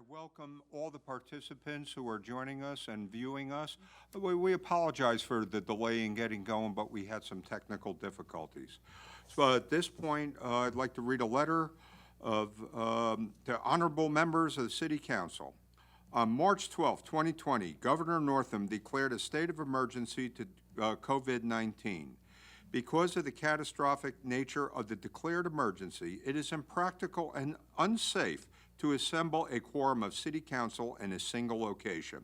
welcome all the participants who are joining us and viewing us. We apologize for the delay in getting going, but we had some technical difficulties. So at this point, I'd like to read a letter of the honorable members of the City Council. On March 12, 2020, Governor Northam declared a state of emergency to COVID-19. Because of the catastrophic nature of the declared emergency, it is impractical and unsafe to assemble a quorum of City Council in a single location.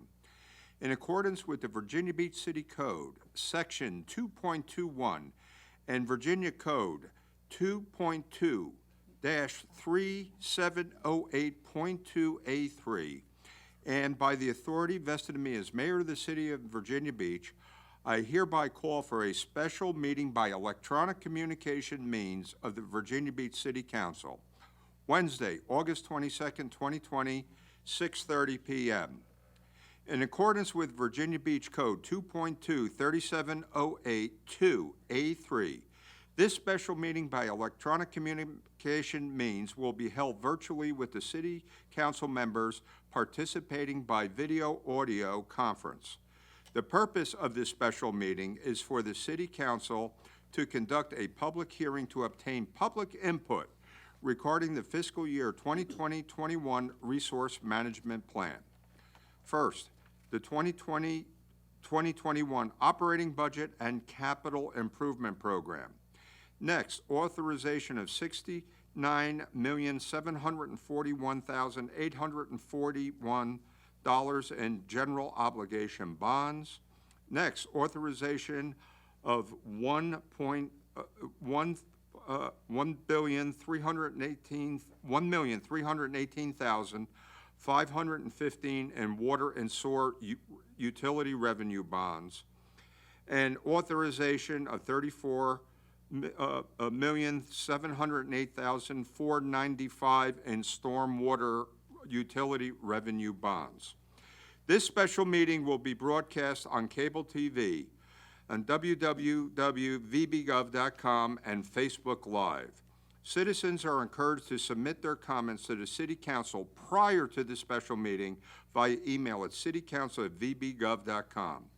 In accordance with the Virginia Beach City Code, Section 2.21, and Virginia Code 2.2-3708.2A3, and by the authority vested in me as Mayor of the City of Virginia Beach, I hereby call for a special meeting by electronic communication means of the Virginia Beach City Council, Wednesday, August 22nd, 2020, 6:30 p.m. In accordance with Virginia Beach Code 2.2-3708-2A3, this special meeting by electronic communication means will be held virtually with the City Council members participating by video-audio conference. The purpose of this special meeting is for the City Council to conduct a public hearing to obtain public input regarding the fiscal year 2020-21 Resource Management Plan. First, the 2020-2021 Operating Budget and Capital Improvement Program. Next, authorization of $69,741,841 in general obligation bonds. Next, authorization of $1,318,515 in water and sewer utility revenue bonds, and authorization of $34,708,495 in stormwater utility revenue bonds. This special meeting will be broadcast on cable TV, on www.vbgov.com and Facebook Live. Citizens are encouraged to submit their comments to the City Council prior to the special meeting via email at citycouncil@vbgov.com.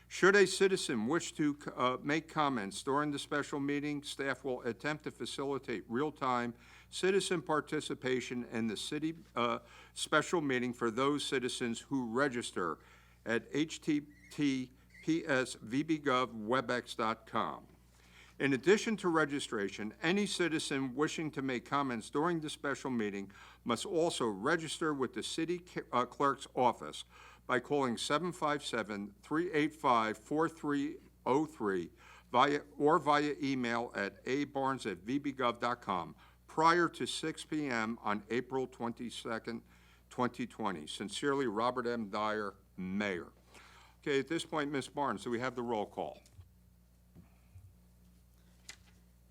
Should a citizen wish to make comments during the special meeting, staff will attempt to facilitate real-time citizen participation in the city special meeting for those citizens who register at https://vbgovwebex.com. In addition to registration, any citizen wishing to make comments during the special meeting must also register with the City Clerk's office by calling 757-385-4303 via email at abarnes@vbgov.com prior to 6 p.m. on April 22nd, 2020. Sincerely, Robert M. Dyer, Mayor. Okay, at this point, Ms. Barnes, do we have the roll call?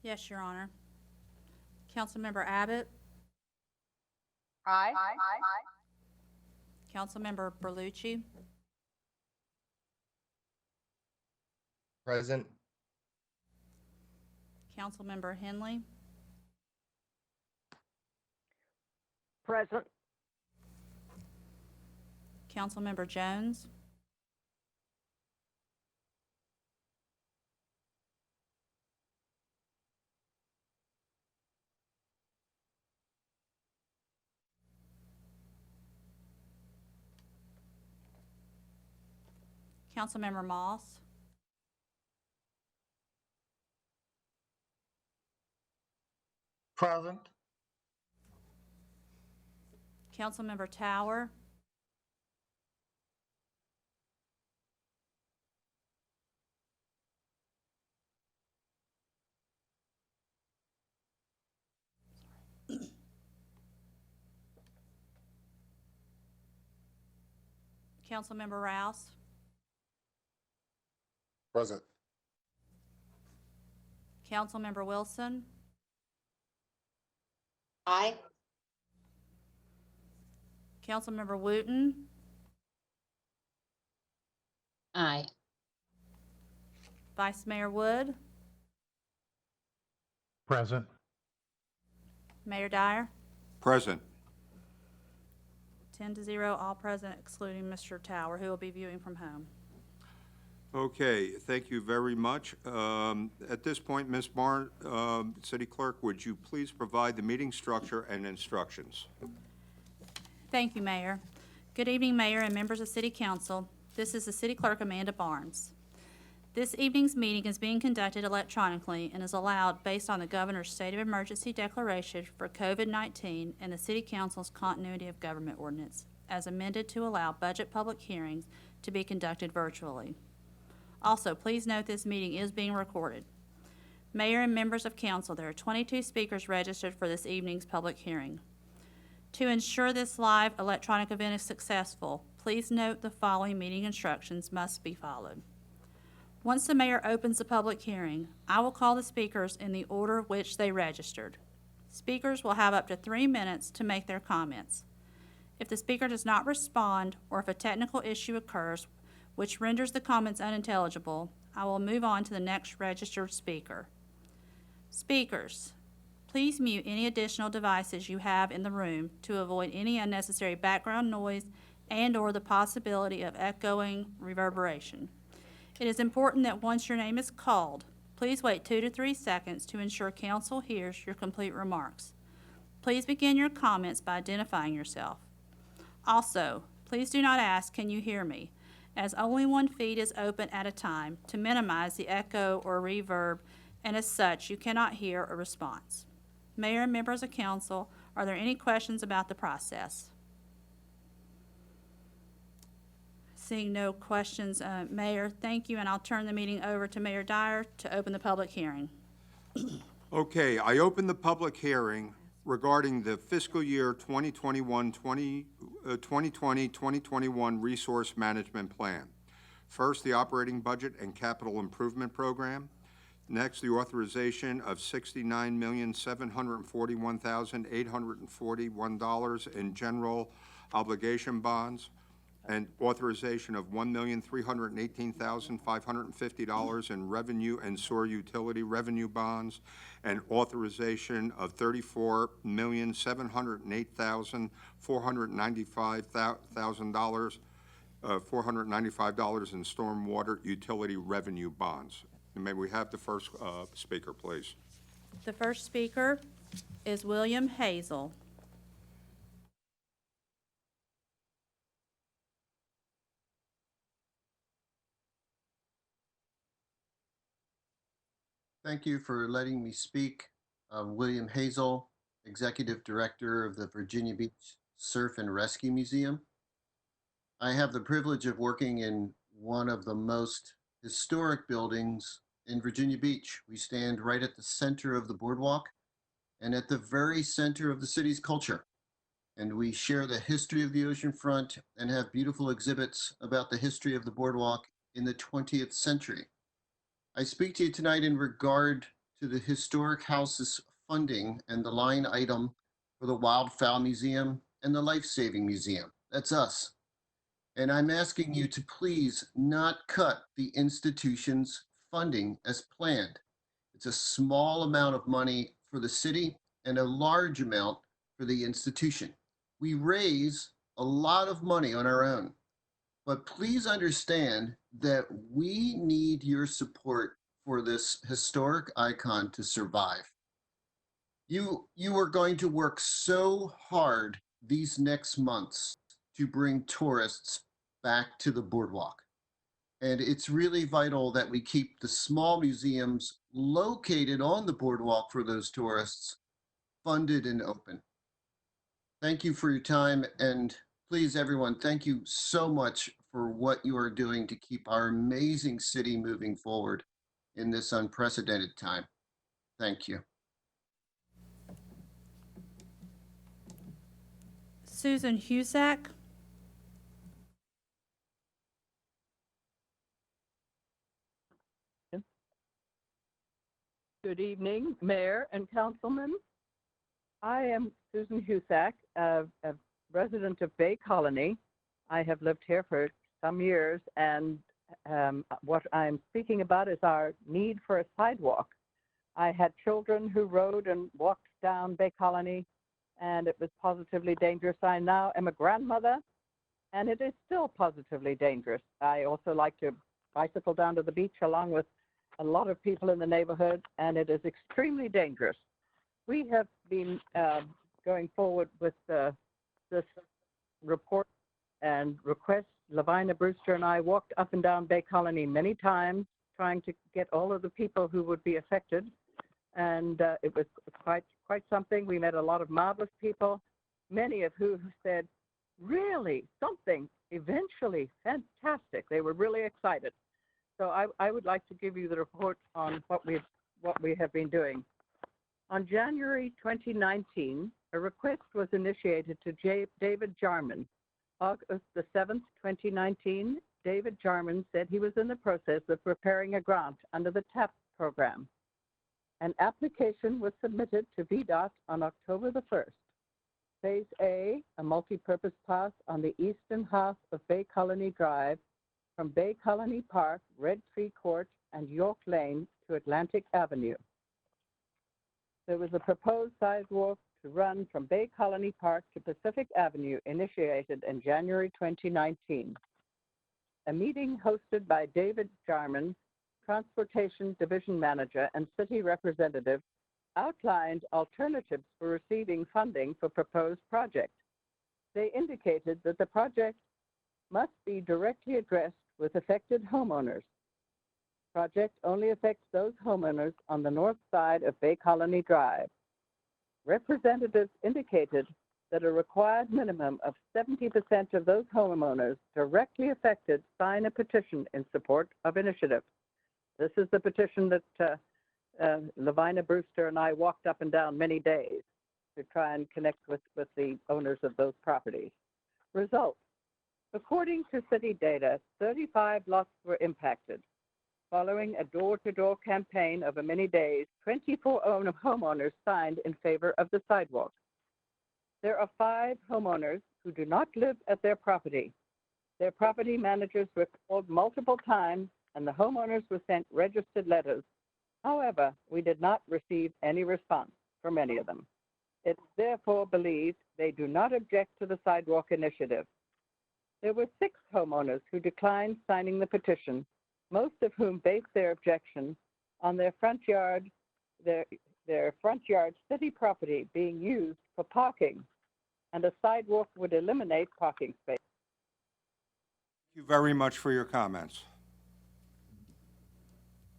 Yes, Your Honor. Councilmember Abbott. Aye. Councilmember Berlucci. Present. Councilmember Henley. Present. Councilmember Jones. Councilmember Moss. Present. Councilmember Tower. Councilmember Rouse. Present. Councilmember Wilson. Aye. Councilmember Wooten. Aye. Vice Mayor Wood. Present. Mayor Dyer. Present. 10-0, all present excluding Mr. Tower, who will be viewing from home. Okay, thank you very much. At this point, Ms. Barnes, City Clerk, would you please provide the meeting structure and instructions? Thank you, Mayor. Good evening, Mayor and members of City Council. This is the City Clerk, Amanda Barnes. This evening's meeting is being conducted electronically and is allowed based on the Governor's State of Emergency Declaration for COVID-19 and the City Council's Continuity of Government Ordinance, as amended to allow budget public hearings to be conducted virtually. Also, please note this meeting is being recorded. Mayor and members of council, there are 22 speakers registered for this evening's public hearing. To ensure this live electronic event is successful, please note the following meeting instructions must be followed. Once the mayor opens the public hearing, I will call the speakers in the order which they registered. Speakers will have up to 3 minutes to make their comments. If the speaker does not respond, or if a technical issue occurs which renders the comments unintelligible, I will move on to the next registered speaker. Speakers, please mute any additional devices you have in the room to avoid any unnecessary background noise and/or the possibility of echoing reverberation. It is important that once your name is called, please wait 2 to 3 seconds to ensure council hears your complete remarks. Please begin your comments by identifying yourself. Also, please do not ask, "Can you hear me?" as only one feed is open at a time to minimize the echo or reverb, and as such, you cannot hear a response. Mayor and members of council, are there any questions about the process? Seeing no questions, Mayor, thank you, and I'll turn the meeting over to Mayor Dyer to open the public hearing. Okay, I open the public hearing regarding the fiscal year 2020-2021 Resource Management Plan. First, the operating budget and capital improvement program. Next, the authorization of $69,741,841 in general obligation bonds, and authorization of $1,318,550 in revenue and sewer utility revenue bonds, and authorization of $34,708,495 in stormwater utility revenue bonds. And may we have the first speaker, please? The first speaker is William Hazel. Thank you for letting me speak. I'm William Hazel, Executive Director of the Virginia Beach Surf and Rescue Museum. I have the privilege of working in one of the most historic buildings in Virginia Beach. We stand right at the center of the boardwalk and at the very center of the city's culture. And we share the history of the oceanfront and have beautiful exhibits about the history of the boardwalk in the 20th century. I speak to you tonight in regard to the Historic House's funding and the line item for the Wildfowl Museum and the Life Saving Museum. That's us. And I'm asking you to please not cut the institution's funding as planned. It's a small amount of money for the city and a large amount for the institution. We raise a lot of money on our own. But please understand that we need your support for this historic icon to survive. You are going to work so hard these next months to bring tourists back to the boardwalk. And it's really vital that we keep the small museums located on the boardwalk for those tourists funded and open. Thank you for your time, and please, everyone, thank you so much for what you are doing to keep our amazing city moving forward in this unprecedented time. Thank you. Susan Husak. Good evening, Mayor and Councilman. I am Susan Husak, a resident of Bay Colony. I have lived here for some years, and what I'm speaking about is our need for a sidewalk. I had children who rode and walked down Bay Colony and it was positively dangerous. I now am a grandmother, and it is still positively dangerous. I also like to bicycle down to the beach along with a lot of people in the neighborhood, and it is extremely dangerous. We have been going forward with this report and request. Lavina Brewster and I walked up and down Bay Colony many times trying to get all of the people who would be affected, and it was quite something. We met a lot of marvelous people, many of who said, really, something, eventually, fantastic. They were really excited. So I would like to give you the report on what we have been doing. On January 2019, a request was initiated to David Jarman. August the 7th, 2019, David Jarman said he was in the process of preparing a grant under the TAP program. An application was submitted to VDOT on October the 1st. Phase A, a multi-purpose path on the eastern half of Bay Colony Drive from Bay Colony Park, Red Tree Court, and York Lane to Atlantic Avenue. There was a proposed sidewalk to run from Bay Colony Park to Pacific Avenue initiated in January 2019. A meeting hosted by David Jarman, Transportation Division Manager and City Representative, outlined alternatives for receiving funding for proposed projects. They indicated that the project must be directly addressed with affected homeowners. Project only affects those homeowners on the north side of Bay Colony Drive. Representatives indicated that a required minimum of 70% of those homeowners directly affected sign a petition in support of initiative. This is the petition that Lavina Brewster and I walked up and down many days to try and connect with the owners of those properties. Results. According to city data, 35 lots were impacted. Following a door-to-door campaign over many days, 24 homeowners signed in favor of the sidewalk. There are 5 homeowners who do not live at their property. Their property managers were called multiple times, and the homeowners were sent registered letters. However, we did not receive any response from any of them. It's therefore believed they do not object to the sidewalk initiative. There were 6 homeowners who declined signing the petition, most of whom based their objection on their front yard city property being used for parking, and a sidewalk would eliminate parking space. Thank you very much for your comments.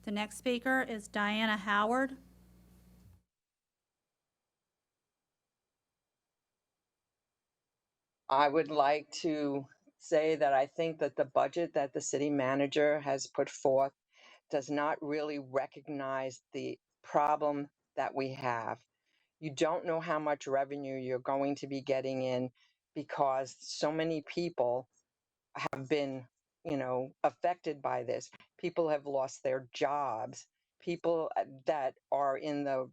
The next speaker is Diana Howard. I would like to say that I think that the budget that the city manager has put forth does not really recognize the problem that we have. You don't know how much revenue you're going to be getting in because so many people have been, affected by this. People have lost their jobs. People that are in the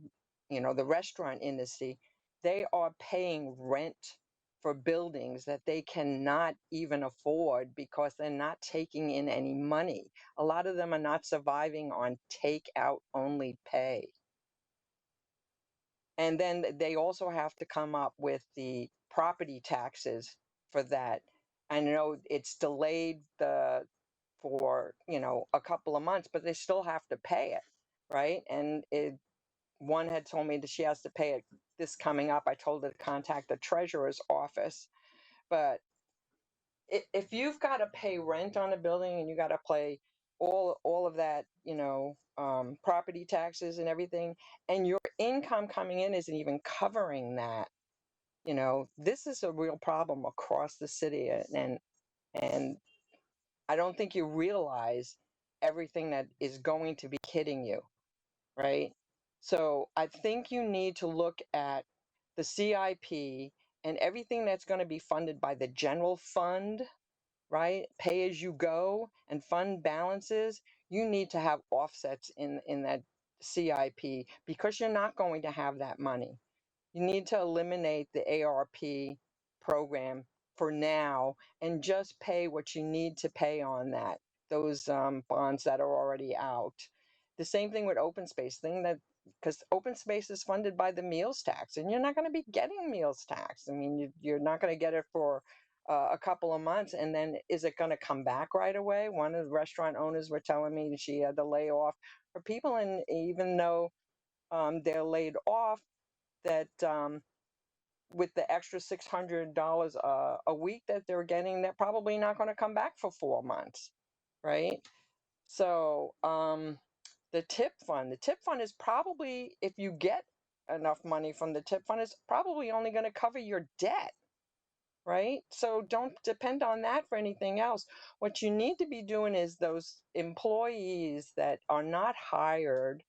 restaurant industry, they are paying rent for buildings that they cannot even afford because they're not taking in any money. A lot of them are not surviving on takeout only pay. And then they also have to come up with the property taxes for that. I know it's delayed for a couple of months, but they still have to pay it, right? And one had told me that she has to pay it this coming up. I told her to contact the treasurer's office. But if you've got to pay rent on a building and you got to pay all of that, property taxes and everything, and your income coming in isn't even covering that, this is a real problem across the city. And I don't think you realize everything that is going to be hitting you, right? So I think you need to look at the CIP and everything that's going to be funded by the general fund, right? Pay as you go and fund balances. You need to have offsets in that CIP because you're not going to have that money. You need to eliminate the ARP program for now and just pay what you need to pay on those bonds that are already out. The same thing with open space. Thing that because open space is funded by the meals tax, and you're not going to be getting meals tax. I mean, you're not going to get it for a couple of months, and then is it going to come back right away? One of the restaurant owners were telling me she had to lay off her people, and even though they're laid off, that with the extra $600 a week that they're getting, they're probably not going to come back for 4 months, right? So the tip fund is probably, if you get enough money from the tip fund, is probably only going to cover your debt, right? So don't depend on that for anything else. What you need to be doing is those employees that are not hired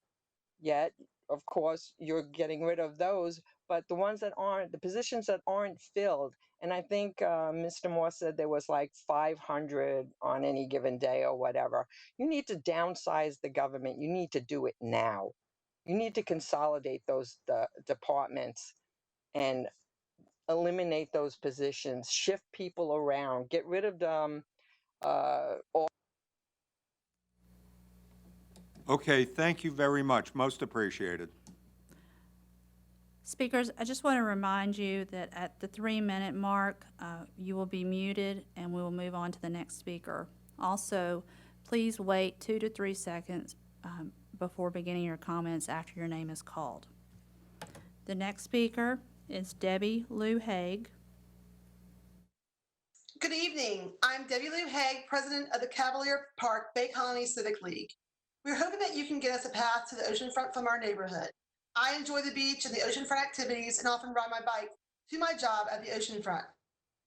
yet, of course, you're getting rid of those, but the ones that aren't, the positions that aren't filled, and I think Mr. Moore said there was like 500 on any given day or whatever. You need to downsize the government. You need to do it now. You need to consolidate those departments and eliminate those positions, shift people around, get rid of them. All Okay, thank you very much. Most appreciated. Speakers, I just want to remind you that at the 3-minute mark, you will be muted and we will move on to the next speaker. Also, please wait 2 to 3 seconds before beginning your comments after your name is called. The next speaker is Debbie Lou Haig. Good evening. I'm Debbie Lou Haig, president of the Cavalier Park Bay Colony Civic League. We're hoping that you can get us a path to the oceanfront from our neighborhood. I enjoy the beach and the oceanfront activities and often ride my bike to my job at the oceanfront.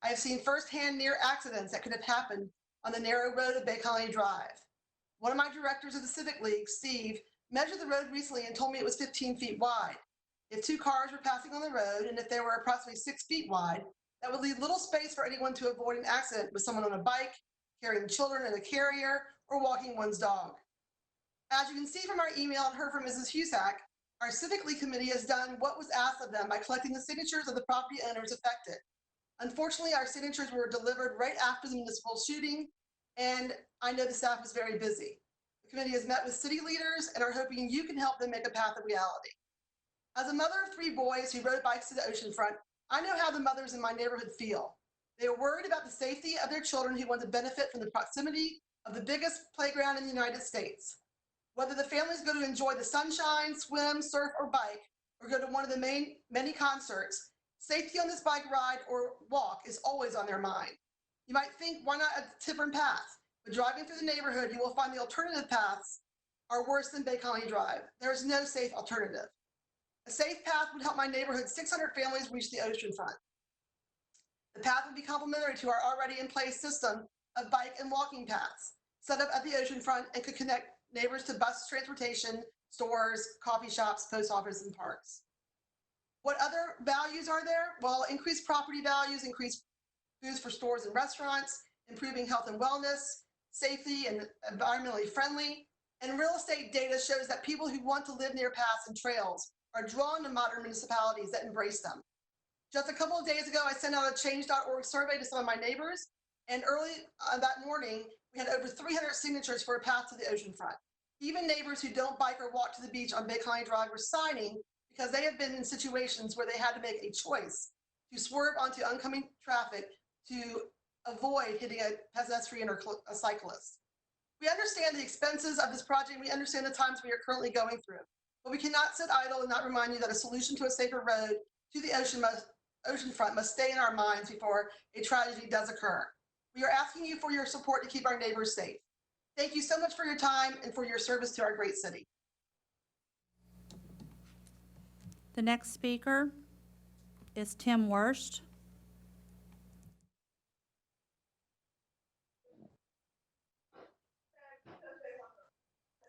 I have seen firsthand near accidents that could have happened on the narrow road of Bay Colony Drive. One of my directors of the Civic League, Steve, measured the road recently and told me it was 15 feet wide. If 2 cars were passing on the road and if they were approximately 6 feet wide, that would leave little space for anyone to avoid an accident with someone on a bike, carrying children in a carrier, or walking one's dog. As you can see from our email and heard from Mrs. Husak, our Civic League Committee has done what was asked of them by collecting the signatures of the property owners affected. Unfortunately, our signatures were delivered right after the municipal shooting, and I know the staff was very busy. The committee has met with city leaders and are hoping you can help them make a path of reality. As a mother of 3 boys who rode bikes to the oceanfront, I know how the mothers in my neighborhood feel. They are worried about the safety of their children who want to benefit from the proximity of the biggest playground in the United States. Whether the families go to enjoy the sunshine, swim, surf, or bike, or go to one of the many concerts, safety on this bike ride or walk is always on their mind. You might think, why not a different path? But driving through the neighborhood, you will find the alternative paths are worse than Bay Colony Drive. There is no safe alternative. A safe path would help my neighborhood's 600 families reach the oceanfront. The path would be complementary to our already in place system of bike and walking paths set up at the oceanfront and could connect neighbors to bus transportation, stores, coffee shops, post office, and parks. What other values are there? Well, increased property values, increased booths for stores and restaurants, improving health and wellness, safety and environmentally friendly, and real estate data shows that people who want to live near paths and trails are drawn to modern municipalities that embrace them. Just a couple of days ago, I sent out a change.org survey to some of my neighbors, and early that morning, we had over 300 signatures for a path to the oceanfront. Even neighbors who don't bike or walk to the beach on Bay Colony Drive were signing because they have been in situations where they had to make a choice to swerve onto oncoming traffic to avoid hitting a pedestrian or a cyclist. We understand the expenses of this project. We understand the times we are currently going through. But we cannot sit idle and not remind you that a solution to a safer road to the oceanfront must stay in our minds before a tragedy does occur. We are asking you for your support to keep our neighbors safe. Thank you so much for your time and for your service to our great city. The next speaker is Tim Wurst.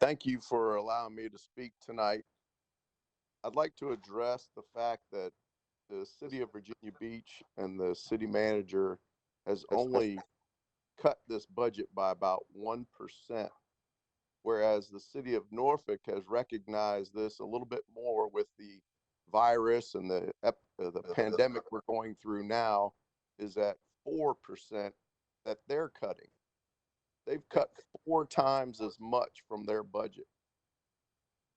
Thank you for allowing me to speak tonight. I'd like to address the fact that the city of Virginia Beach and the city manager has only cut this budget by about 1%, whereas the city of Norfolk has recognized this a little bit more with the virus and the pandemic we're going through now is at 4% that they're cutting. They've cut 4 times as much from their budget.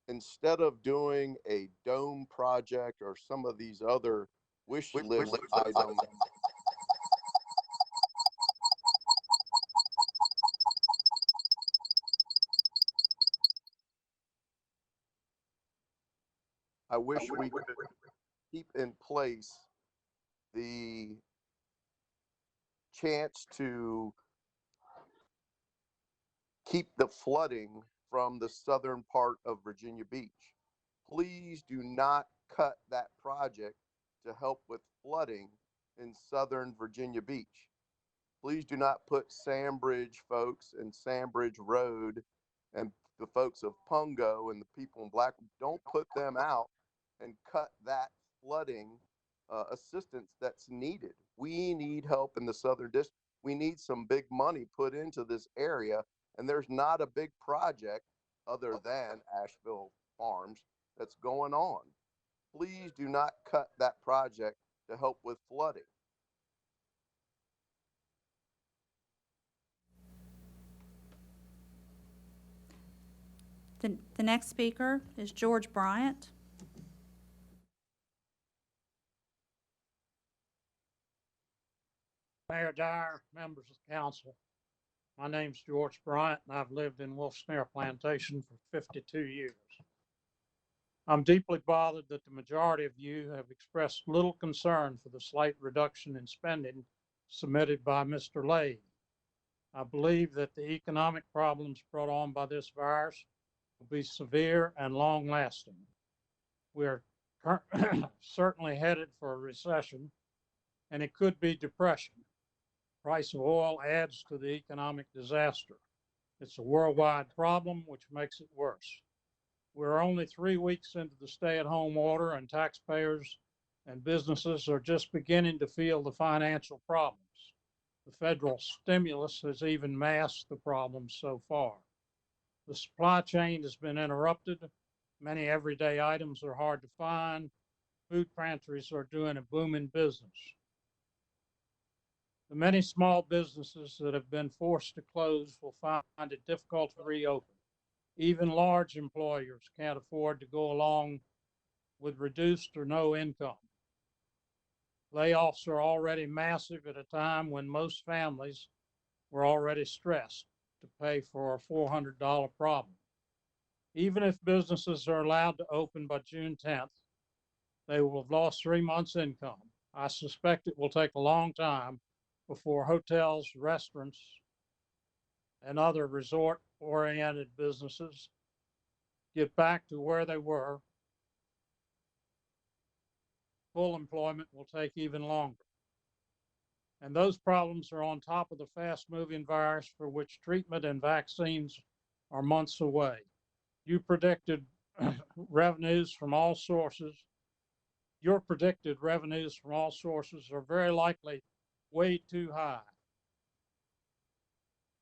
instead of doing a dome project or some of these other wish list items, I wish we could keep in place the chance to keep the flooding from the southern part of Virginia Beach. Please do not cut that project to help with flooding in southern Virginia Beach. Please do not put Sandbridge folks and Sandbridge Road and the folks of Pungo and the people in Black, don't put them out and cut that flooding assistance that's needed. We need help in the southern district. We need some big money put into this area, and there's not a big project other than Asheville Farms that's going on. Please do not cut that project to help with flooding. The next speaker is George Bryant. Mayor Dyer, members of council, my name's George Bryant, and I've lived in Wolf Snare Plantation for 52 years. I'm deeply bothered that the majority of you have expressed little concern for the slight reduction in spending submitted by Mr. Leahy. I believe that the economic problems brought on by this virus will be severe and long-lasting. We're certainly headed for a recession, and it could be depression. Price of oil adds to the economic disaster. It's a worldwide problem, which makes it worse. We're only 3 weeks into the stay-at-home order, and taxpayers and businesses are just beginning to feel the financial problems. The federal stimulus has even masked the problems so far. The supply chain has been interrupted. Many everyday items are hard to find. Food pantries are doing a booming business. The many small businesses that have been forced to close will find it difficult to reopen. Even large employers can't afford to go along with reduced or no income. Layoffs are already massive at a time when most families were already stressed to pay for a $400 problem. Even if businesses are allowed to open by June 10th, they will have lost 3 months' income. I suspect it will take a long time before hotels, restaurants, and other resort-oriented businesses get back to where they were. Full employment will take even longer. And those problems are on top of the fast-moving virus for which treatment and vaccines are months away. You predicted revenues from all sources. Your predicted revenues from all sources are very likely way too high.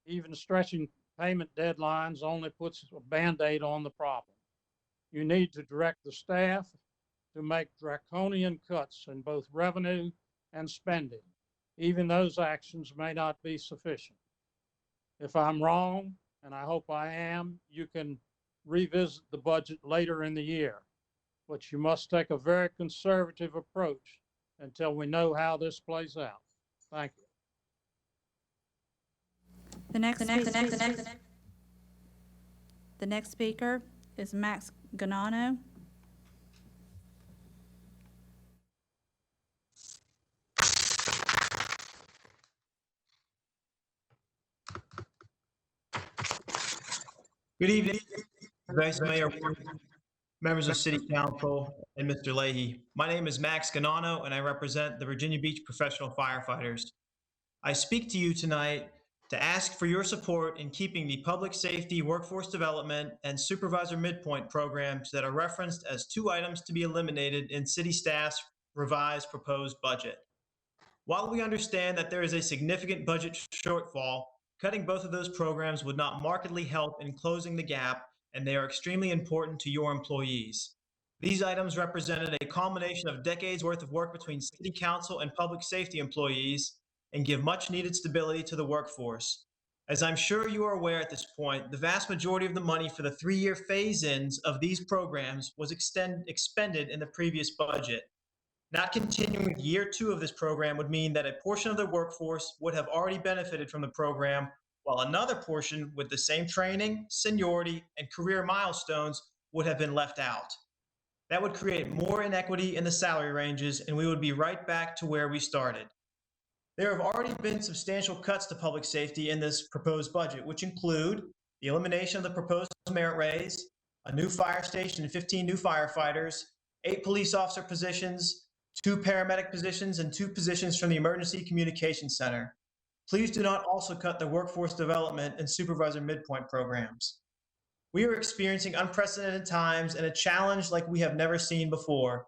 Even stretching payment deadlines only puts a Band-Aid on the problem. You need to direct the staff to make draconian cuts in both revenue and spending. Even those actions may not be sufficient. If I'm wrong, and I hope I am, you can revisit the budget later in the year. But you must take a very conservative approach until we know how this plays out. Thank you. The next speaker is Max Ganano. Good evening, Vice Mayor, members of City Council, and Mr. Leahy. My name is Max Ganano, and I represent the Virginia Beach Professional Firefighters. I speak to you tonight to ask for your support in keeping the Public Safety, Workforce Development, and Supervisor Midpoint programs that are referenced as 2 items to be eliminated in City staff's revised proposed budget. While we understand that there is a significant budget shortfall, cutting both of those programs would not markedly help in closing the gap, and they are extremely important to your employees. These items represented a culmination of decades worth of work between City Council and public safety employees and give much needed stability to the workforce. As I'm sure you are aware at this point, the vast majority of the money for the 3-year phase-ins of these programs was expended in the previous budget. Not continuing with year 2 of this program would mean that a portion of the workforce would have already benefited from the program, while another portion with the same training, seniority, and career milestones would have been left out. That would create more inequity in the salary ranges, and we would be right back to where we started. There have already been substantial cuts to public safety in this proposed budget, which include the elimination of the proposed merit raise, a new fire station and 15 new firefighters, 8 police officer positions, 2 paramedic positions, and 2 positions from the Emergency Communications Center. Please do not also cut the workforce development and supervisor midpoint programs. We are experiencing unprecedented times and a challenge like we have never seen before.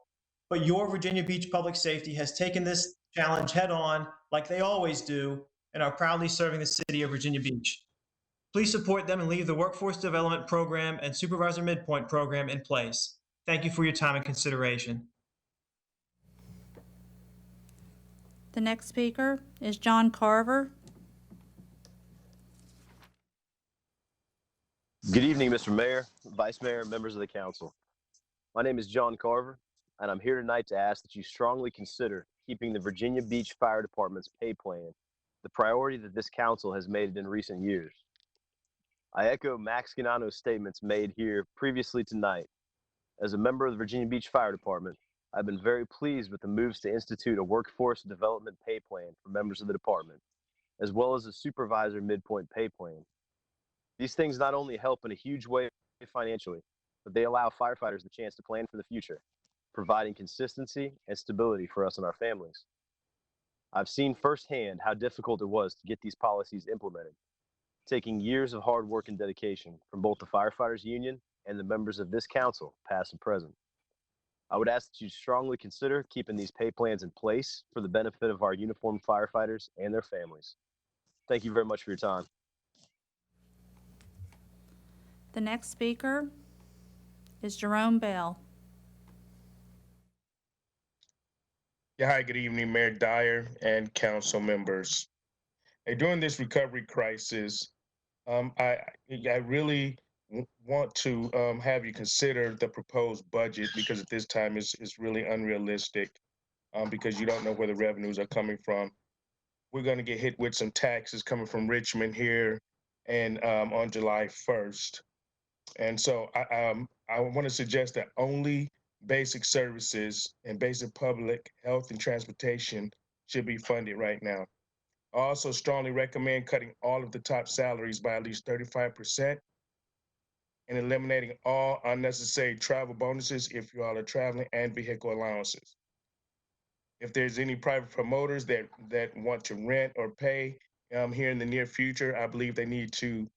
But your Virginia Beach Public Safety has taken this challenge head on, like they always do, and are proudly serving the city of Virginia Beach. Please support them and leave the Workforce Development Program and Supervisor Midpoint Program in place. Thank you for your time and consideration. The next speaker is John Carver. Good evening, Mr. Mayor, Vice Mayor, and members of the council. My name is John Carver, and I'm here tonight to ask that you strongly consider keeping the Virginia Beach Fire Department's pay plan the priority that this council has made it in recent years. I echo Max Ganano's statements made here previously tonight. As a member of the Virginia Beach Fire Department, I've been very pleased with the moves to institute a workforce development pay plan for members of the department, as well as a supervisor midpoint pay plan. These things not only help in a huge way financially, but they allow firefighters the chance to plan for the future, providing consistency and stability for us and our families. I've seen firsthand how difficult it was to get these policies implemented, taking years of hard work and dedication from both the firefighters union and the members of this council, past and present. I would ask that you strongly consider keeping these pay plans in place for the benefit of our uniformed firefighters and their families. Thank you very much for your time. The next speaker is Jerome Bell. Yeah, hi, good evening, Mayor Dyer and council members. Hey, during this recovery crisis, I really want to have you consider the proposed budget, because at this time it's really unrealistic, because you don't know where the revenues are coming from. We're going to get hit with some taxes coming from Richmond here and on July 1st. And so I want to suggest that only basic services and basic public health and transportation should be funded right now. I also strongly recommend cutting all of the top salaries by at least 35% and eliminating all unnecessary travel bonuses if you all are traveling, and vehicle allowances. If there's any private promoters that want to rent or pay here in the near future, I believe they need to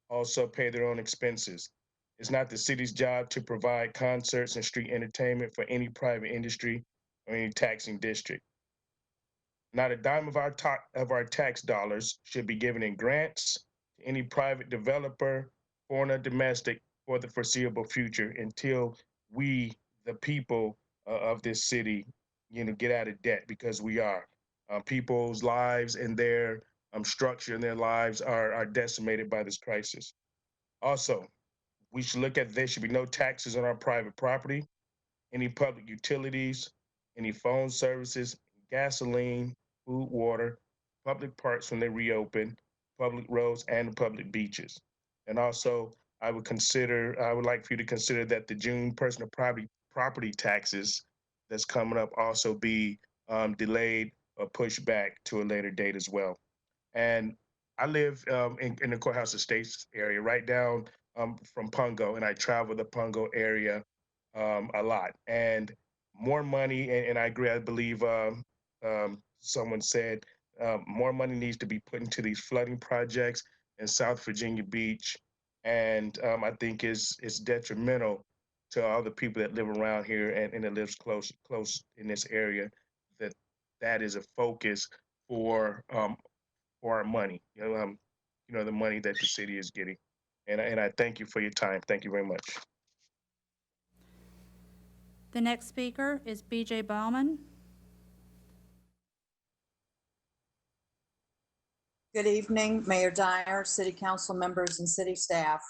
also pay their own expenses. It's not the city's job to provide concerts and street entertainment for any private industry or any taxing district. Not a dime of our tax dollars should be given in grants to any private developer, foreign or domestic, for the foreseeable future until we, the people of this city, get out of debt, because we are. People's lives and their structure and their lives are decimated by this crisis. Also, we should look at there should be no taxes on our private property, any public utilities, any phone services, gasoline, food, water, public parks when they reopen, public roads, and public beaches. And also, I would like for you to consider that the June personal property taxes that's coming up also be delayed or pushed back to a later date as well. And I live in the Courthouse Estates area, right down from Pungo, and I travel the Pungo area a lot. And more money, and I agree, I believe someone said more money needs to be put into these flooding projects in South Virginia Beach. And I think it's detrimental to all the people that live around here and that lives close in this area, that is a focus for our money, the money that the city is getting. And I thank you for your time. Thank you very much. The next speaker is B.J. Bauman. Good evening, Mayor Dyer, City Council members, and city staff.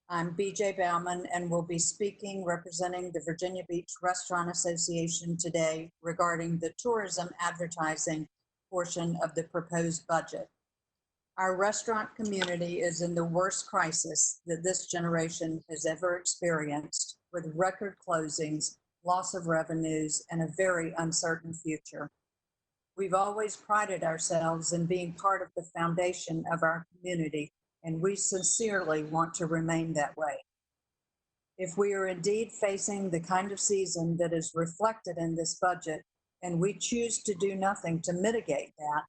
I'm BJ Bauman and will be speaking representing the Virginia Beach Restaurant Association today regarding the tourism advertising portion of the proposed budget. Our restaurant community is in the worst crisis that this generation has ever experienced, with record closings, loss of revenues, and a very uncertain future. We've always prided ourselves in being part of the foundation of our community, and we sincerely want to remain that way. If we are indeed facing the kind of season that is reflected in this budget, and we choose to do nothing to mitigate that,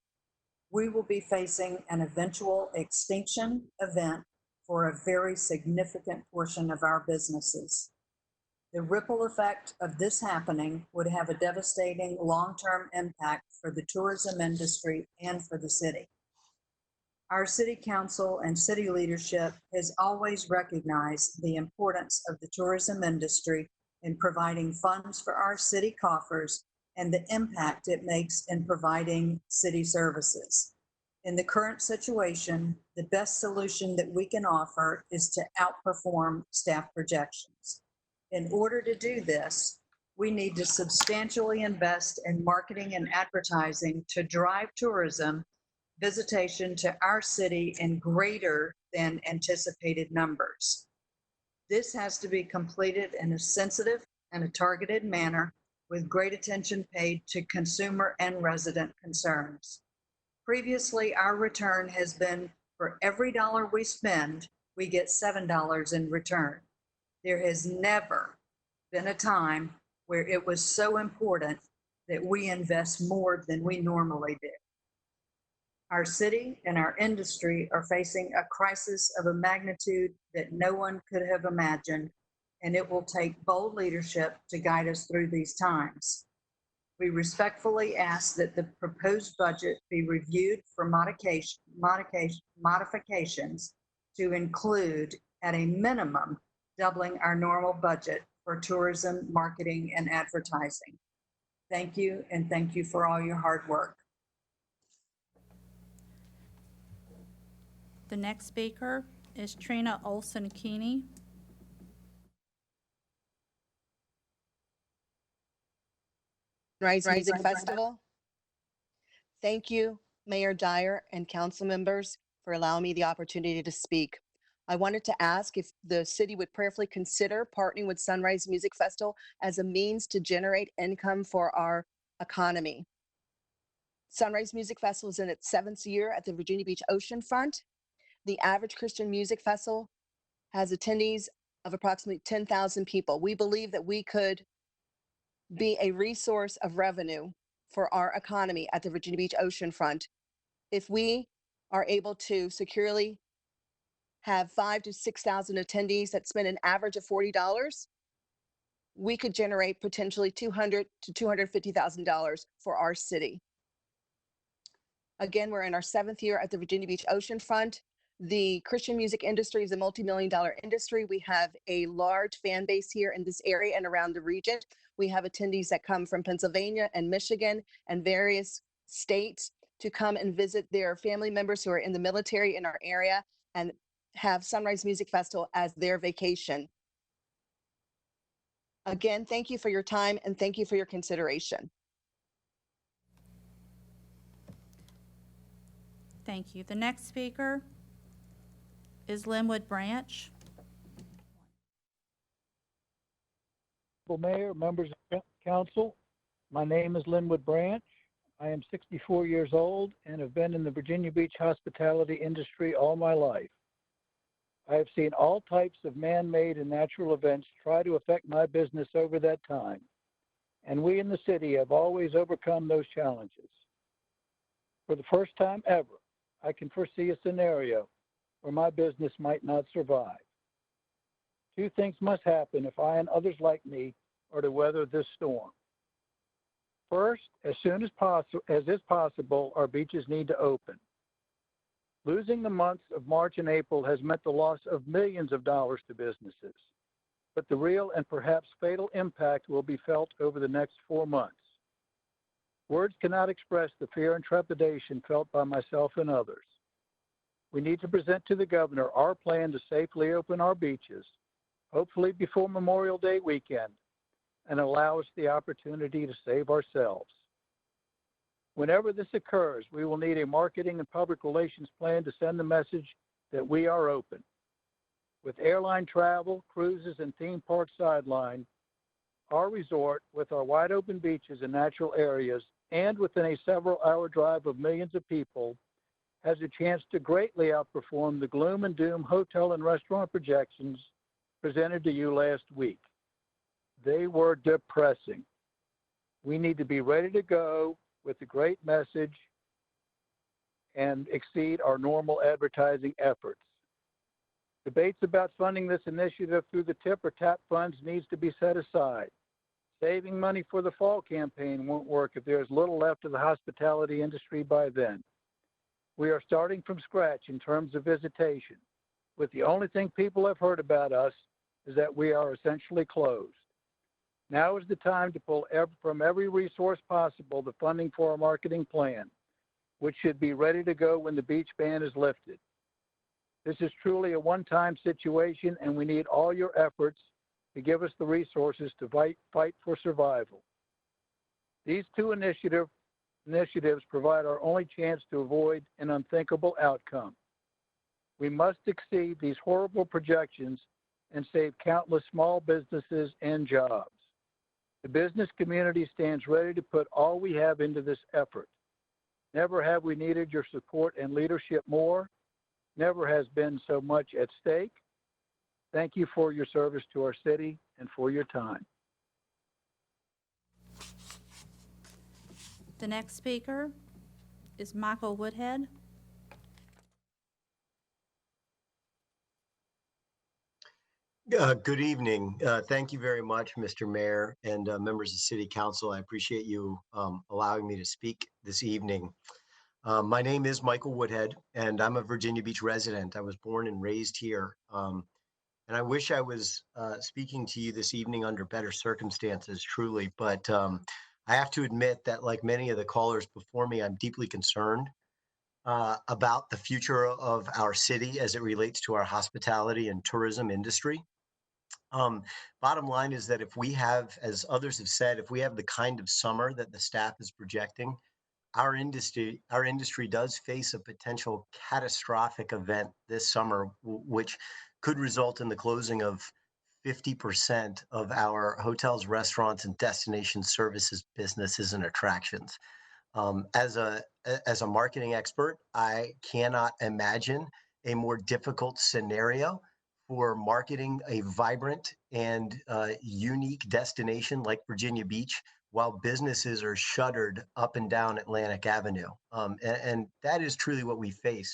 we will be facing an eventual extinction event for a very significant portion of our businesses. The ripple effect of this happening would have a devastating long-term impact for the tourism industry and for the city. Our city council and city leadership has always recognized the importance of the tourism industry in providing funds for our city coffers and the impact it makes in providing city services. In the current situation, the best solution that we can offer is to outperform staff projections. In order to do this, we need to substantially invest in marketing and advertising to drive tourism visitation to our city in greater than anticipated numbers. This has to be completed in a sensitive and a targeted manner with great attention paid to consumer and resident concerns. Previously, our return has been for every dollar we spend, we get $7 in return. There has never been a time where it was so important that we invest more than we normally do. Our city and our industry are facing a crisis of a magnitude that no one could have imagined, and it will take bold leadership to guide us through these times. We respectfully ask that the proposed budget be reviewed for modifications to include, at a minimum, doubling our normal budget for tourism, marketing, and advertising. Thank you, and thank you for all your hard work. The next speaker is Trina Olson-Keeney. Sunrise Music Festival. Thank you, Mayor Dyer and council members, for allowing me the opportunity to speak. I wanted to ask if the city would prayerfully consider partnering with Sunrise Music Festival as a means to generate income for our economy. Sunrise Music Festival is in its 7th year at the Virginia Beach oceanfront. The average Christian music festival has attendees of approximately 10,000 people. We believe that we could be a resource of revenue for our economy at the Virginia Beach oceanfront if we are able to securely have 5,000 to 6,000 attendees that spend an average of $40. We could generate potentially $200,000 to $250,000 for our city. Again, we're in our 7th year at the Virginia Beach oceanfront. The Christian music industry is a multi-million-dollar industry. We have a large fan base here in this area and around the region. We have attendees that come from Pennsylvania and Michigan and various states to come and visit their family members who are in the military in our area and have Sunrise Music Festival as their vacation. Again, thank you for your time and thank you for your consideration. Thank you. The next speaker is Linwood Branch. Mayor, members of council, my name is Linwood Branch. I am 64 years old and have been in the Virginia Beach hospitality industry all my life. I have seen all types of man-made and natural events try to affect my business over that time, and we in the city have always overcome those challenges. For the first time ever, I can foresee a scenario where my business might not survive. Two things must happen if I and others like me are to weather this storm. First, as soon as is possible, our beaches need to open. Losing the months of March and April has meant the loss of millions of dollars to businesses, but the real and perhaps fatal impact will be felt over the next 4 months. Words cannot express the fear and trepidation felt by myself and others. We need to present to the governor our plan to safely open our beaches, hopefully before Memorial Day weekend, and allow us the opportunity to save ourselves. Whenever this occurs, we will need a marketing and public relations plan to send the message that we are open. With airline travel, cruises, and theme parks sidelined, our resort, with our wide open beaches and natural areas, and within a several-hour drive of millions of people, has a chance to greatly outperform the gloom and doom hotel and restaurant projections presented to you last week. They were depressing. We need to be ready to go with a great message and exceed our normal advertising efforts. Debates about funding this initiative through the TIP or TAP funds needs to be set aside. Saving money for the fall campaign won't work if there's little left of the hospitality industry by then. We are starting from scratch in terms of visitation, with the only thing people have heard about us is that we are essentially closed. Now is the time to pull from every resource possible the funding for our marketing plan, which should be ready to go when the beach ban is lifted. This is truly a one-time situation, and we need all your efforts to give us the resources to fight for survival. These two initiatives provide our only chance to avoid an unthinkable outcome. We must exceed these horrible projections and save countless small businesses and jobs. The business community stands ready to put all we have into this effort. Never have we needed your support and leadership more. Never has been so much at stake. Thank you for your service to our city and for your time. The next speaker is Michael Woodhead. Good evening. Thank you very much, Mr. Mayor and members of City Council. I appreciate you allowing me to speak this evening. My name is Michael Woodhead, and I'm a Virginia Beach resident. I was born and raised here. And I wish I was speaking to you this evening under better circumstances, truly. But I have to admit that, like many of the callers before me, I'm deeply concerned about the future of our city as it relates to our hospitality and tourism industry. Bottom line is that if we have, as others have said, if we have the kind of summer that the staff is projecting, our industry does face a potential catastrophic event this summer, which could result in the closing of 50% of our hotels, restaurants, and destination services businesses and attractions. As a marketing expert, I cannot imagine a more difficult scenario for marketing a vibrant and unique destination like Virginia Beach while businesses are shuttered up and down Atlantic Avenue. And that is truly what we face.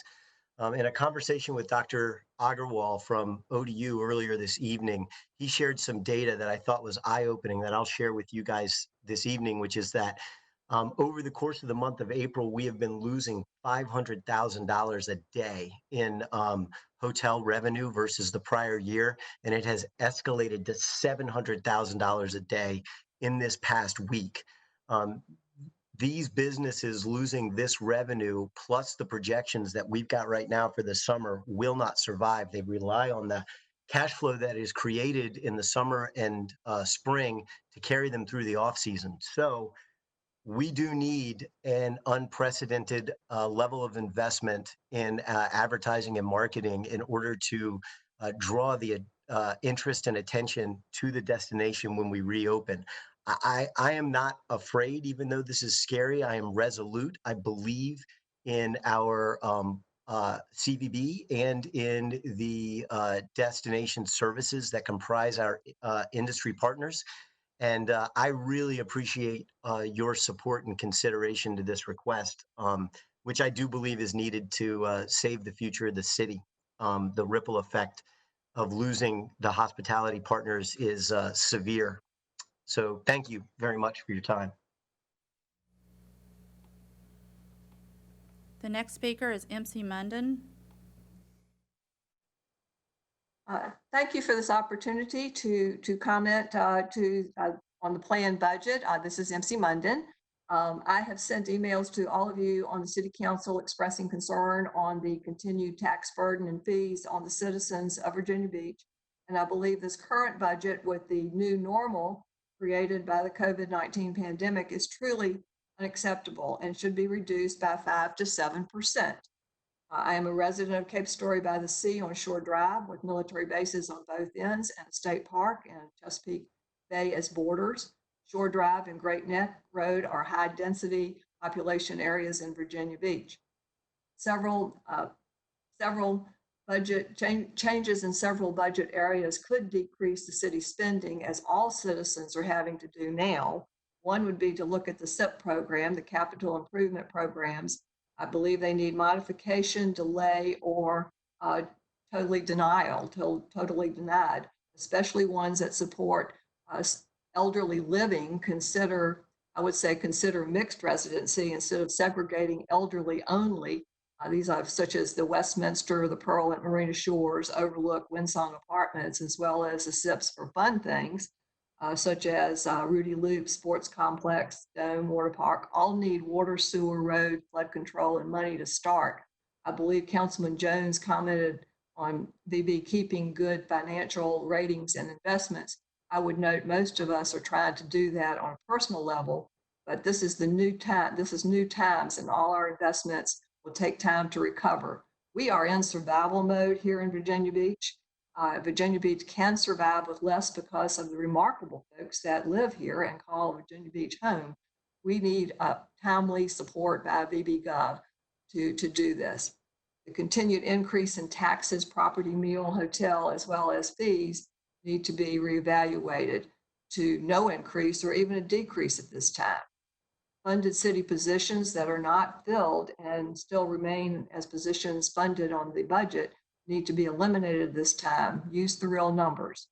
In a conversation with Dr. Agarwal from ODU earlier this evening, he shared some data that I thought was eye-opening that I'll share with you guys this evening, which is that over the course of the month of April, we have been losing $500,000 a day in hotel revenue versus the prior year, and it has escalated to $700,000 a day in this past week. These businesses losing this revenue plus the projections that we've got right now for the summer will not survive. They rely on the cash flow that is created in the summer and spring to carry them through the off season. So we do need an unprecedented level of investment in advertising and marketing in order to draw the interest and attention to the destination when we reopen. I am not afraid, even though this is scary. I am resolute. I believe in our CVB and in the destination services that comprise our industry partners. And I really appreciate your support and consideration to this request, which I do believe is needed to save the future of the city. The ripple effect of losing the hospitality partners is severe. So thank you very much for your time. The next speaker is MC Munden. Thank you for this opportunity to comment on the planned budget. This is MC Munden. I have sent emails to all of you on the city council expressing concern on the continued tax burden and fees on the citizens of Virginia Beach. And I believe this current budget with the new normal created by the COVID-19 pandemic is truly unacceptable and should be reduced by 5 to 7%. I am a resident of Cape Story by the Sea on Shore Drive with military bases on both ends and a state park and Chesapeake Bay as borders. Shore Drive and Great Neck Road are high-density population areas in Virginia Beach. Several budget changes in several budget areas could decrease the city's spending, as all citizens are having to do now. One would be to look at the CIP program, the capital improvement programs. I believe they need modification, delay, or totally denied, especially ones that support elderly living. Consider mixed residency instead of segregating elderly only. These are such as the Westminster, the Pearl at Marina Shores, Overlook, Windsong Apartments, as well as the SIPs for fun things, such as Rudy Loop Sports Complex, Dome Water Park, all need water, sewer, road, flood control, and money to start. I believe Councilman Jones commented on VB keeping good financial ratings and investments. I would note most of us are trying to do that on a personal level, but this is the new time. This is new times, and all our investments will take time to recover. We are in survival mode here in Virginia Beach. Virginia Beach can survive with less because of the remarkable folks that live here and call Virginia Beach home. We need timely support by VB to do this. The continued increase in taxes, property, meal, hotel, as well as fees need to be reevaluated to no increase or even a decrease at this time. Funded city positions that are not filled and still remain as positions funded on the budget need to be eliminated this time. Use the real numbers.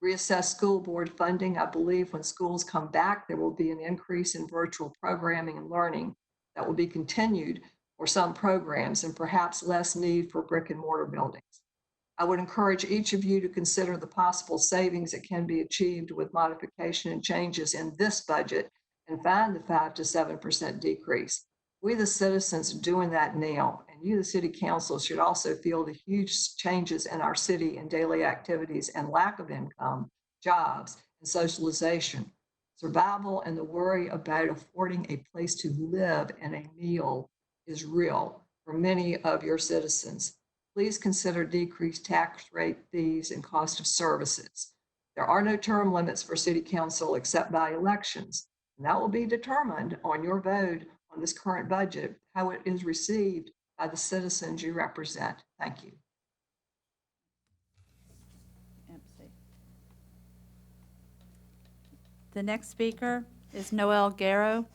Reassess school board funding. I believe when schools come back, there will be an increase in virtual programming and learning that will be continued for some programs and perhaps less need for brick and mortar buildings. I would encourage each of you to consider the possible savings that can be achieved with modification and changes in this budget and find the 5 to 7% decrease. We, the citizens, are doing that now, and you, the city council, should also feel the huge changes in our city and daily activities and lack of income, jobs, and socialization. Survival and the worry about affording a place to live and a meal is real for many of your citizens. Please consider decreased tax rate, fees, and cost of services. There are no term limits for city council except by elections. And that will be determined on your vote on this current budget, how it is received by the citizens you represent. Thank you. The next speaker is Noel Garrow.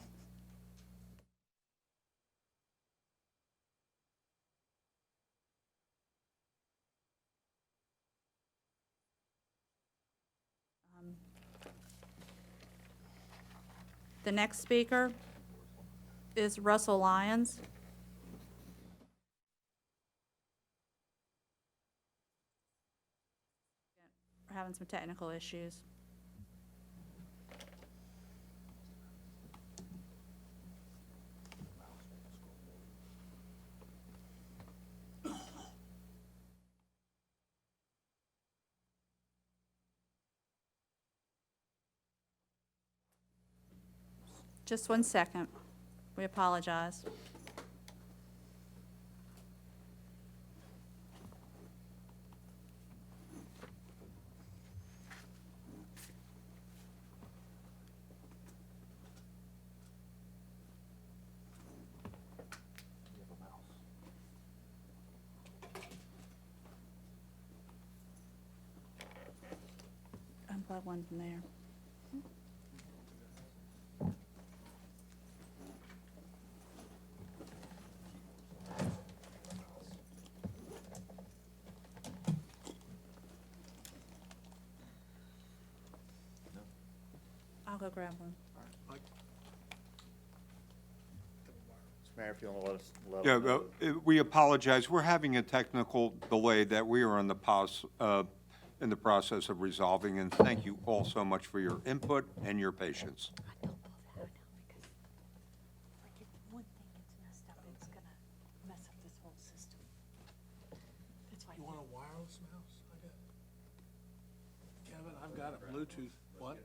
The next speaker is Russell Lyons. We're having some technical issues. Just 1 second. We apologize. Unplug one from there. I'll go grab one. Mayor, if you want to let Yeah, us know. we apologize. We're having a technical delay that we are in the process of resolving, and thank you all so much for your input and your patience. got a Bluetooth. What?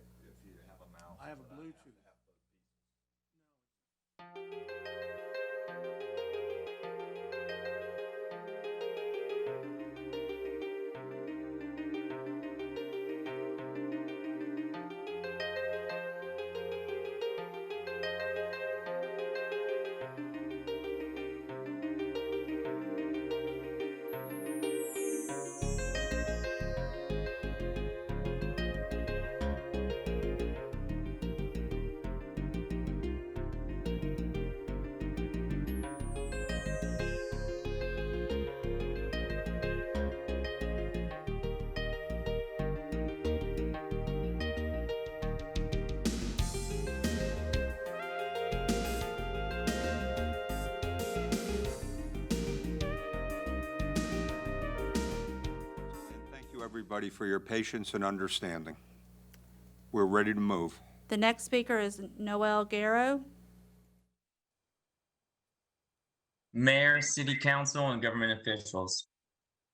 I have a Bluetooth. Thank you, everybody, for your patience and understanding. We're ready to move. The next speaker is Noel Garrow. Mayor, City Council, and government officials.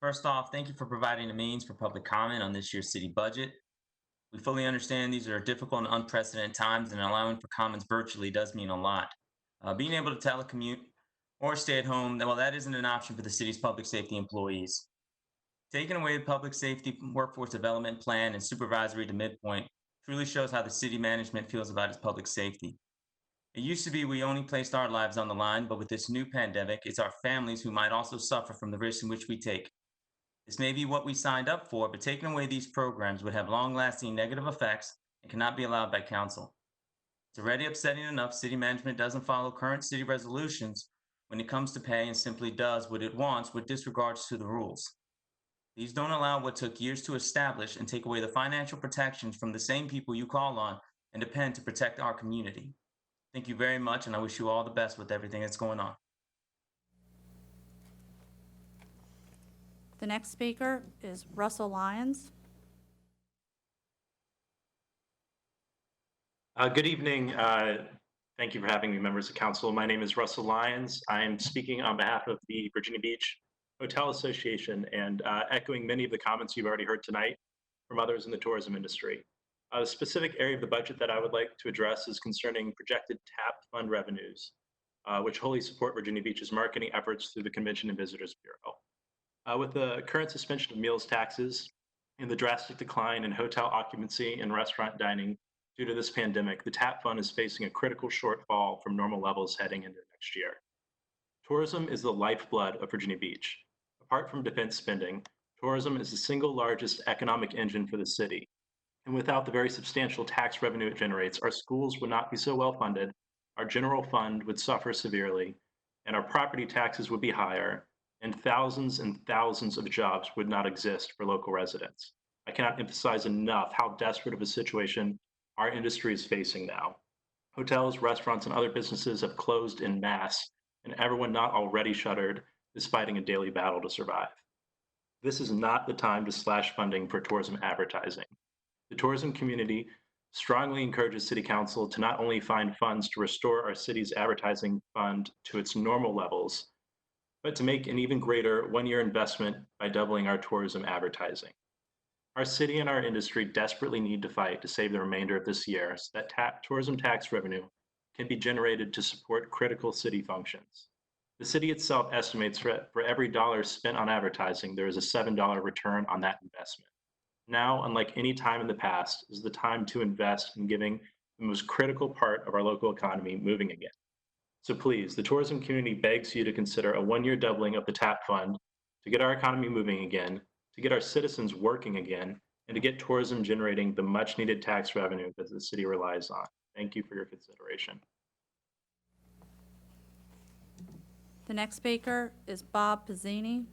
First off, thank you for providing a means for public comment on this year's city budget. We fully understand these are difficult and unprecedented times, and allowing for comments virtually does mean a lot. Being able to telecommute or stay at home, well, that isn't an option for the city's public safety employees. Taking away the public safety workforce development plan and supervisory to midpoint truly shows how the city management feels about its public safety. It used to be we only placed our lives on the line, but with this new pandemic, it's our families who might also suffer from the risks in which we take. This may be what we signed up for, but taking away these programs would have long-lasting negative effects and cannot be allowed by council. It's already upsetting enough city management doesn't follow current city resolutions when it comes to pay and simply does what it wants with disregards to the rules. These don't allow what took years to establish and take away the financial protections from the same people you call on and depend to protect our community. Thank you very much, and I wish you all the best with everything that's going on. The next speaker is Russell Lyons. Good evening. Thank you for having me, members of council. My name is Russell Lyons. I am speaking on behalf of the Virginia Beach Hotel Association and echoing many of the comments you've already heard tonight from others in the tourism industry. The specific area of the budget that I would like to address is concerning projected TAP fund revenues, which wholly support Virginia Beach's marketing efforts through the Convention and Visitors Bureau. With the current suspension of meals taxes and the drastic decline in hotel occupancy and restaurant dining due to this pandemic, the TAP fund is facing a critical shortfall from normal levels heading into next year. Tourism is the lifeblood of Virginia Beach. Apart from defense spending, tourism is the single largest economic engine for the city. And without the very substantial tax revenue it generates, our schools would not be so well funded, our general fund would suffer severely, and our property taxes would be higher, and thousands of jobs would not exist for local residents. I cannot emphasize enough how desperate of a situation our industry is facing now. Hotels, restaurants, and other businesses have closed en masse, and everyone not already shuttered is fighting a daily battle to survive. This is not the time to slash funding for tourism advertising. The tourism community strongly encourages City Council to not only find funds to restore our city's advertising fund to its normal levels, but to make an even greater one-year investment by doubling our tourism advertising. Our city and our industry desperately need to fight to save the remainder of this year so that tourism tax revenue can be generated to support critical city functions. The city itself estimates for every dollar spent on advertising, there is a $7 return on that investment. Now, unlike any time in the past, is the time to invest in giving the most critical part of our local economy moving again. So please, the tourism community begs you to consider a one-year doubling of the TAP fund to get our economy moving again, to get our citizens working again, and to get tourism generating the much-needed tax revenue that the city relies on. Thank you for your consideration. The next speaker is Bob Pizzini.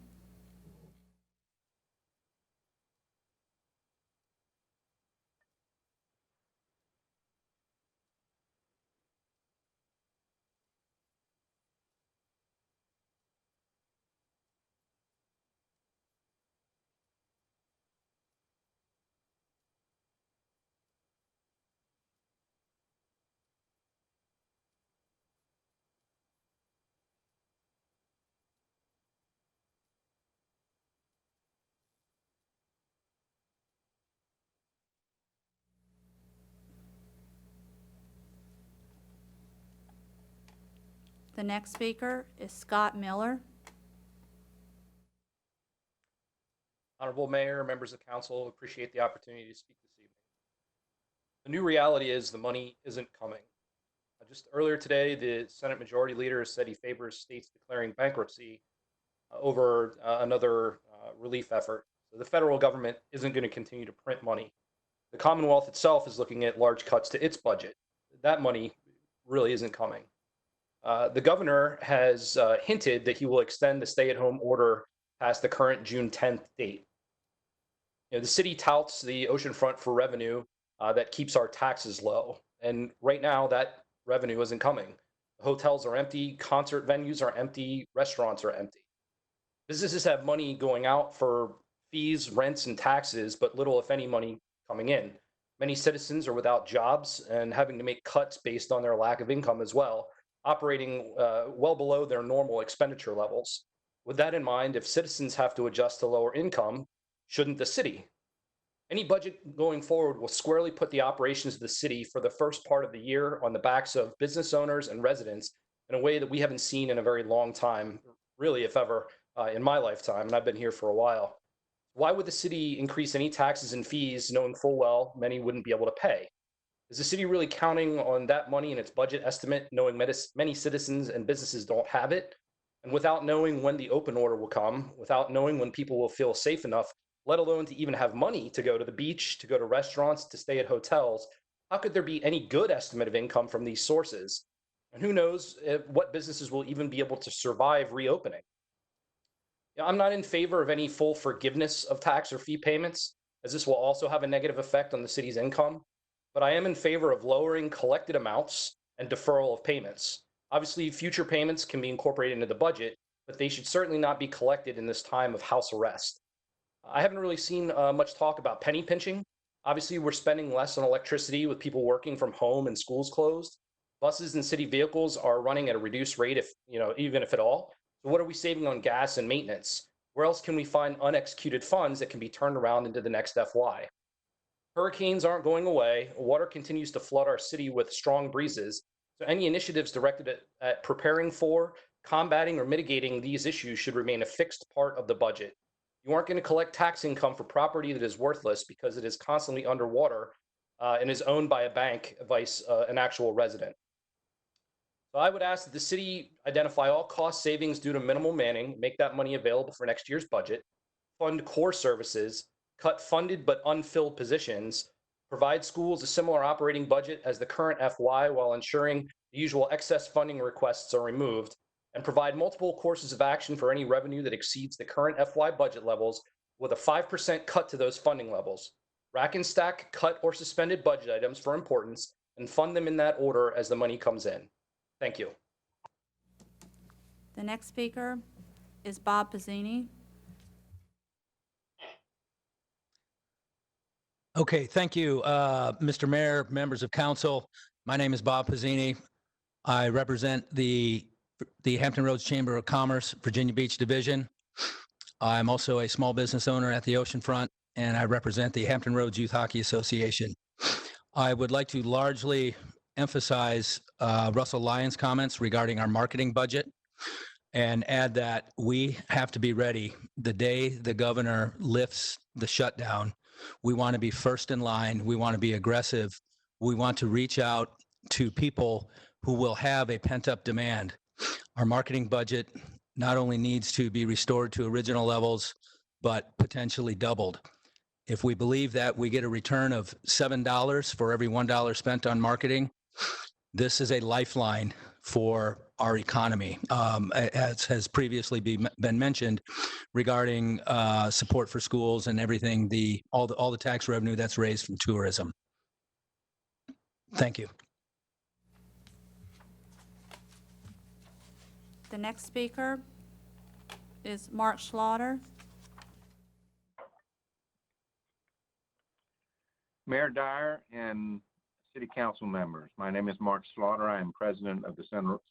The next speaker is Scott Miller. Honorable Mayor, members of council, appreciate the opportunity to speak this evening. The new reality is the money isn't coming. Just earlier today, the Senate Majority Leader said he favors states declaring bankruptcy over another relief effort. So the federal government isn't going to continue to print money. The Commonwealth itself is looking at large cuts to its budget. That money really isn't coming. The governor has hinted that he will extend the stay-at-home order past the current June 10th date. The city touts the oceanfront for revenue that keeps our taxes low. And right now, that revenue isn't coming. Hotels are empty, concert venues are empty, restaurants are empty. Businesses have money going out for fees, rents, and taxes, but little, if any, money coming in. Many citizens are without jobs and having to make cuts based on their lack of income as well, operating well below their normal expenditure levels. With that in mind, if citizens have to adjust to lower income, shouldn't the city? Any budget going forward will squarely put the operations of the city for the first part of the year on the backs of business owners and residents in a way that we haven't seen in a very long time, really, if ever, in my lifetime, and I've been here for a while. Why would the city increase any taxes and fees knowing full well many wouldn't be able to pay? Is the city really counting on that money in its budget estimate, knowing many citizens and businesses don't have it? And without knowing when the open order will come, without knowing when people will feel safe enough, let alone to even have money to go to the beach, to go to restaurants, to stay at hotels, how could there be any good estimate of income from these sources? And who knows what businesses will even be able to survive reopening? I'm not in favor of any full forgiveness of tax or fee payments, as this will also have a negative effect on the city's income. But I am in favor of lowering collected amounts and deferral of payments. Obviously, future payments can be incorporated into the budget, but they should certainly not be collected in this time of house arrest. I haven't really seen much talk about penny pinching. Obviously, we're spending less on electricity with people working from home and schools closed. Buses and city vehicles are running at a reduced rate, even if at all. So what are we saving on gas and maintenance? Where else can we find unexecuted funds that can be turned around into the next FY? Hurricanes aren't going away. Water continues to flood our city with strong breezes. So any initiatives directed at preparing for, combating, or mitigating these issues should remain a fixed part of the budget. You aren't going to collect tax income for property that is worthless because it is constantly underwater and is owned by a bank, vice an actual resident. So I would ask that the city identify all cost savings due to minimal manning, make that money available for next year's budget, fund core services, cut funded but unfilled positions, provide schools a similar operating budget as the current FY while ensuring the usual excess funding requests are removed, and provide multiple courses of action for any revenue that exceeds the current FY budget levels with a 5% cut to those funding levels. Rack and stack cut or suspended budget items for importance and fund them in that order as the money comes in. Thank you. The next speaker is Bob Pizzini. Okay, thank you, Mr. Mayor, members of council. My name is Bob Pizzini. I represent the Hampton Roads Chamber of Commerce, Virginia Beach Division. I'm also a small business owner at the oceanfront, and I represent the Hampton Roads Youth Hockey Association. I would like to largely emphasize Russell Lyons' comments regarding our marketing budget and add that we have to be ready the day the governor lifts the shutdown. We want to be first in line. We want to be aggressive. We want to reach out to people who will have a pent-up demand. Our marketing budget not only needs to be restored to original levels, but potentially doubled. If we believe that we get a return of $7 for every $1 spent on marketing, this is a lifeline for our economy, as has previously been mentioned regarding support for schools and everything, all the tax revenue that's raised from tourism. Thank you. The next speaker is Mark Slaughter. Mayor Dyer and City Council members, my name is Mark Slaughter. I am president of the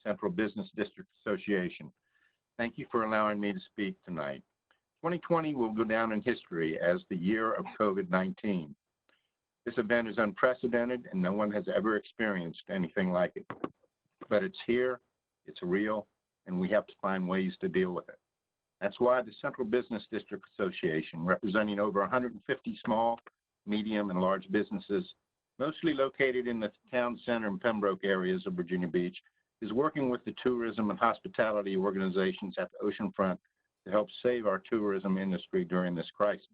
Central Business District Association. Thank you for allowing me to speak tonight. 2020 will go down in history as the year of COVID-19. This event is unprecedented and no one has ever experienced anything like it. But it's here, It's real, and we have to find ways to deal with it. That's why the Central Business District Association, representing over 150 small, medium, and large businesses, mostly located in the town center and Pembroke areas of Virginia Beach, is working with the tourism and hospitality organizations at the oceanfront to help save our tourism industry during this crisis.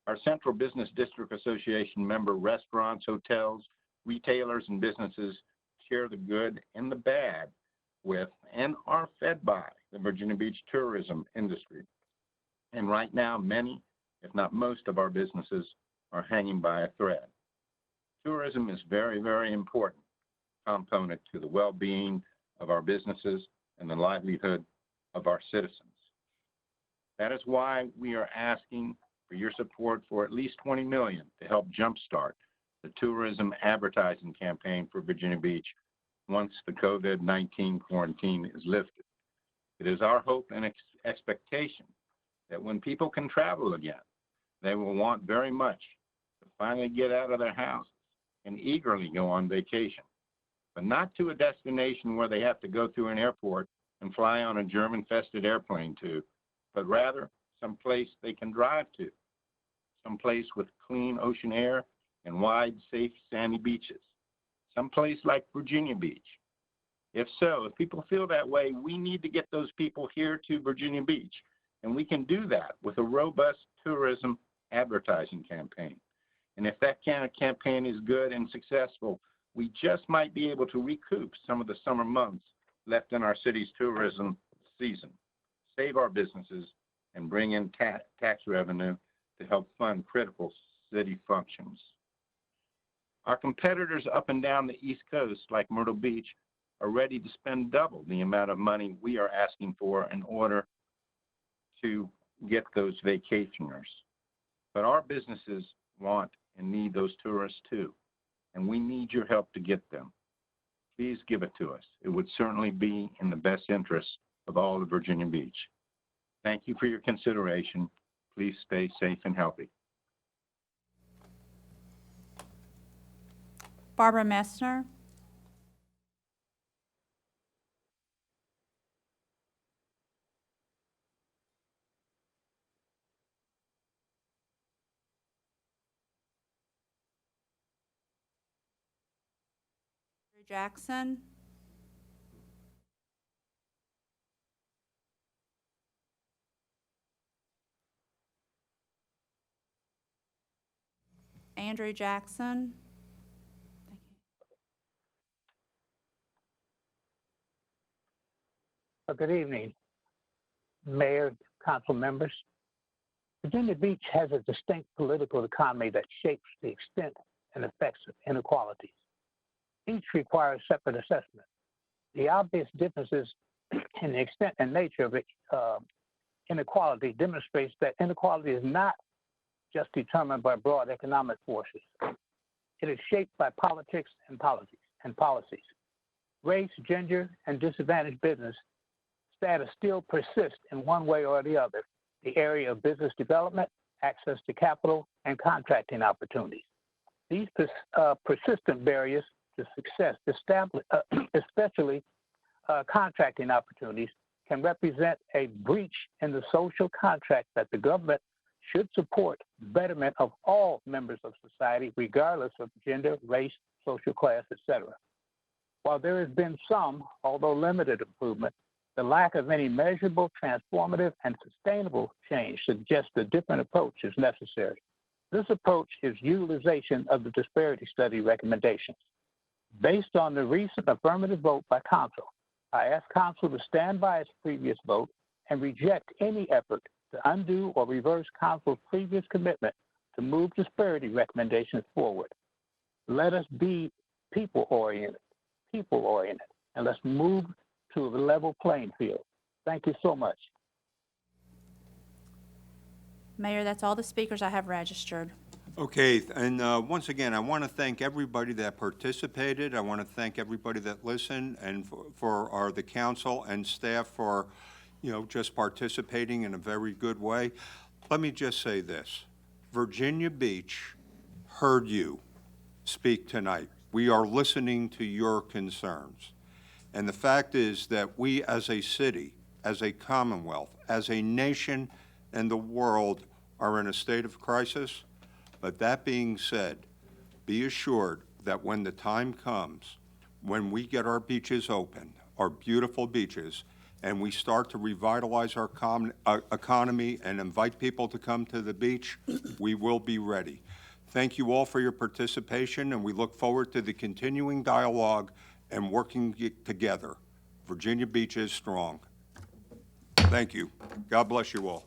Our Central Business District Association member restaurants, hotels, retailers, and businesses share the good and the bad with and are fed by the Virginia Beach tourism industry. And right now, many, if not most, of our businesses are hanging by a thread. Tourism is very, very important component to the well-being of our businesses and the livelihood of our citizens. That is why we are asking for your support for at least $20 million to help jumpstart the tourism advertising campaign for Virginia Beach once the COVID-19 quarantine is lifted. It is our hope and expectation that when people can travel again, they will want very much to finally get out of their houses and eagerly go on vacation, but not to a destination where they have to go through an airport and fly on a germ-infested airplane to, but rather someplace they can drive to, someplace with clean ocean air and wide, safe, sandy beaches, someplace like Virginia Beach. If so, if people feel that way, we need to get those people here to Virginia Beach, and we can do that with a robust tourism advertising campaign. And if that kind of campaign is good and successful, we just might be able to recoup some of the summer months left in our city's tourism season, save our businesses, and bring in tax revenue to help fund critical city functions. Our competitors up and down the East Coast, like Myrtle Beach, are ready to spend double the amount of money we are asking for in order to get those vacationers. But our businesses want and need those tourists too, and we need your help to get them. Please give it to us. It would certainly be in the best interest of all of Virginia Beach. Thank you for your consideration. Please stay safe and healthy. Barbara Messner. Jackson. Andrew Jackson. Good evening, Mayor, council members. Virginia Beach has a distinct political economy that shapes the extent and effects of inequalities. Each requires separate assessment. The obvious differences in the extent and nature of inequality demonstrates that inequality is not just determined by broad economic forces. It is shaped by politics and policies. Race, gender, and disadvantaged business status still persist in one way or the other: the area of business development, access to capital, and contracting opportunities. These persistent barriers to success, especially contracting opportunities, can represent a breach in the social contract that the government should support betterment of all members of society, regardless of gender, race, social class, etc. While there has been some, although limited, improvement, the lack of any measurable, transformative, and sustainable change suggests a different approach is necessary. This approach is utilization of the disparity study recommendations. Based on the recent affirmative vote by Council, I ask Council to stand by its previous vote and reject any effort to undo or reverse Council's previous commitment to move disparity recommendations forward. Let us be people-oriented, and let's move to a level playing field. Thank you so much. Mayor, that's all the speakers I have registered. Okay, and once again, I want to thank everybody that participated. I want to thank everybody that listened, and for the council and staff for, just participating in a very good way. Let me just say this. Virginia Beach heard you speak tonight. We are listening to your concerns. And the fact is that we as a city, as a commonwealth, as a nation and the world are in a state of crisis. But that being said, be assured that when the time comes, when we get our beaches open, our beautiful beaches, and we start to revitalize our economy and invite people to come to the beach, we will be ready. Thank you all for your participation, and we look forward to the continuing dialogue and working together. Virginia Beach is strong. Thank you. God bless you all.